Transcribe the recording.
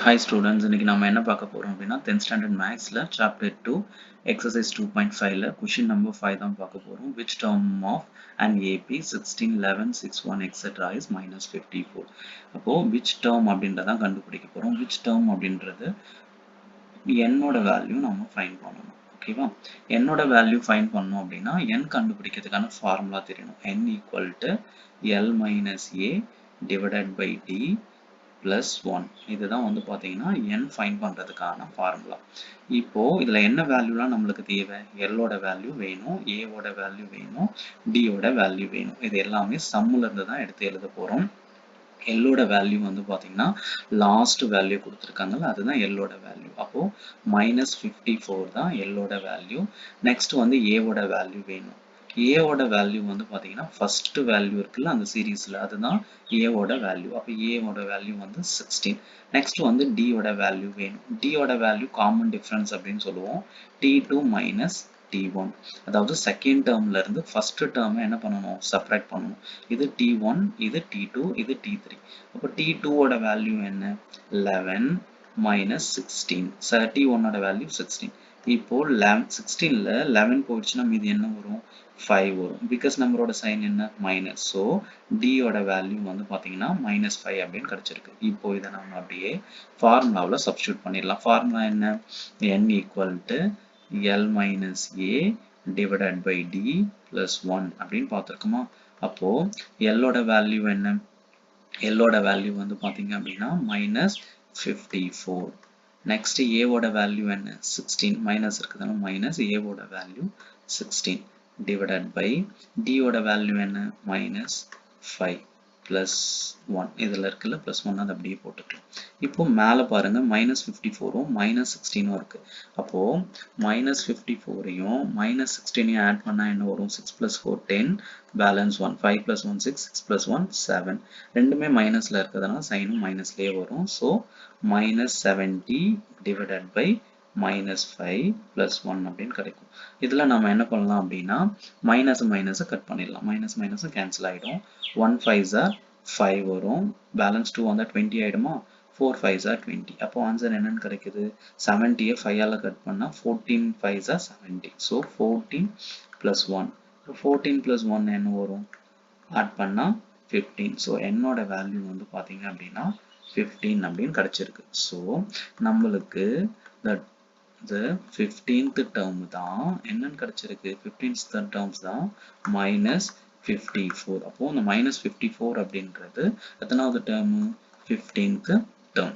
Hi students, இன்னைக்கு நாம என்ன பார்க்க போறோம் அப்படின்னா 10th standard mathsல chapter 2 exercise 2.5ல question number 5 தான் பார்க்க போறோம். Which term of an AP 16, 11, 61 etc is minus 54. அப்போ which term அப்படின்றதான் கண்டுபிடிக்க போறோம். Which term அப்படின்றது n-ஓட வேல்யூ நம்ம ஃபைண்ட் பண்ணணும். ஓகேவா? n-ஓட வேல்யூ ஃபைண்ட் பண்ணோம் அப்படின்னா n கண்டுபிடிக்கிறதுக்கான ஃபார்முலா தெரியணும். n equal to l minus a divided by d plus 1 இதுதான் வந்து பாத்தீங்கன்னா n ஃபைண்ட் பண்றதுக்கான ஃபார்முலா. இப்போ இதுல என்ன வேல்யூலாம் நம்மளுக்கு தேவை? l ஓட வேல்யூ வேணும், a ஓட வேல்யூ வேணும், d ஓட வேல்யூ வேணும். இது எல்லாமே சம்ல இருந்து தான் எடுத்து எழுத போறோம். l ஓட வேல்யூ வந்து பாத்தீங்கன்னா லாஸ்ட் வேல்யூ கொடுத்திருக்காங்கல்ல, அதுதான் l ஓட வேல்யூ. அப்போ -54 தான் l ஓட வேல்யூ. நெக்ஸ்ட் வந்து a ஓட வேல்யூ வேணும். a ஓட வேல்யூ வந்து பாத்தீங்கன்னா ஃபர்ஸ்ட் வேல்யூ இருக்குல்ல அந்த சீரீஸ்ல, அதுதான் a ஓட வேல்யூ. அப்ப a ஓட வேல்யூ வந்து 16. நெக்ஸ்ட் வந்து d ஓட வேல்யூ வேணும். d ஓட வேல்யூ காமன் டிஃபரன்ஸ் அப்படின்னு சொல்லுவோம். t2 minus t1. அதாவது செகண்ட் டேர்ம்ல இருந்து ஃபர்ஸ்ட் டேர்ம் என்ன பண்ணணும்? சப்ட்ராக்ட் பண்ணணும். இது t1, இது t2, இது t3. அப்ப t2 ஓட வேல்யூ என்ன? 11 minus 16. t1 ஓட வேல்யூ 16. இப்போ 16ல 11 போயிடுச்சுன்னா மீதி என்ன வரும்? 5 வரும். பிகஸ்ட் நம்பரோட சைன் என்ன? மைனஸ். ஸோ d ஓட வேல்யூ வந்து பாத்தீங்கன்னா -5 அப்படின்னு கிடைச்சிருக்கு. இப்போ இதை நம்ம அப்படியே ஃபார்முலாவுல சப்ஸ்டியூட் பண்ணிடலாம். ஃபார்முலா என்ன? n equal to l minus a divided by d plus 1 அப்படின்னு பார்த்திருக்குமா? அப்போ l ஓட வேல்யூ என்ன? l ஓட வேல்யூ வந்து பாத்தீங்க அப்படின்னா -54. நெக்ஸ்ட் a ஓட வேல்யூ என்ன? 16. மைனஸ் இருக்குதுன்னா மைனஸ், a ஓட வேல்யூ 16 divided by d ஓட வேல்யூ என்ன? -5 plus 1. இதுல இருக்குல்ல plus 1 அதை அப்படியே போட்டுக்கலாம். இப்போ மேல பாருங்க -54ம் -16ம் இருக்கு. அப்போ -54யும் -16யும் ஆட் பண்ணா என்ன வரும்? 6 plus 4 10, balance 1, 5 plus 1 6, 6 plus 1 7. ரெண்டுமே மைனஸ்ல இருக்கிறதுனால சைனும் மைனஸ்லயே வரும். ஸோ -70 divided by -5 plus 1 அப்படின்னு கிடைக்கும். இதுல நம்ம என்ன பண்ணலாம் அப்படின்னா மைனஸ் கட் பண்ணிடலாம். மைனஸ் கேன்சல் ஆயிடும். 1 5s are 5 வரும். பேலன்ஸ் 2 வந்தா 20 ஆயிடுமா? 4 5s are 20. அப்போ ஆன்சர் என்னன்னு கிடைக்குது? 70யை 5ஆல கட் பண்ணா 14 5s are 70. So 14 plus 1. 14 plus 1 என்ன வரும்? ஆட் பண்ணா 15. ஸோ என்னோட வேல்யூ வந்து பாத்தீங்க அப்படின்னா 15 அப்படின்னு கிடைச்சிருக்கு. ஸோ நம்மளுக்கு the 15th term தான் என்னன்னு கிடைச்சிருக்கு? 15th terms தான் -54. அப்போ இந்த -54 அப்படின்றது எத்தனாவது term? 15th term.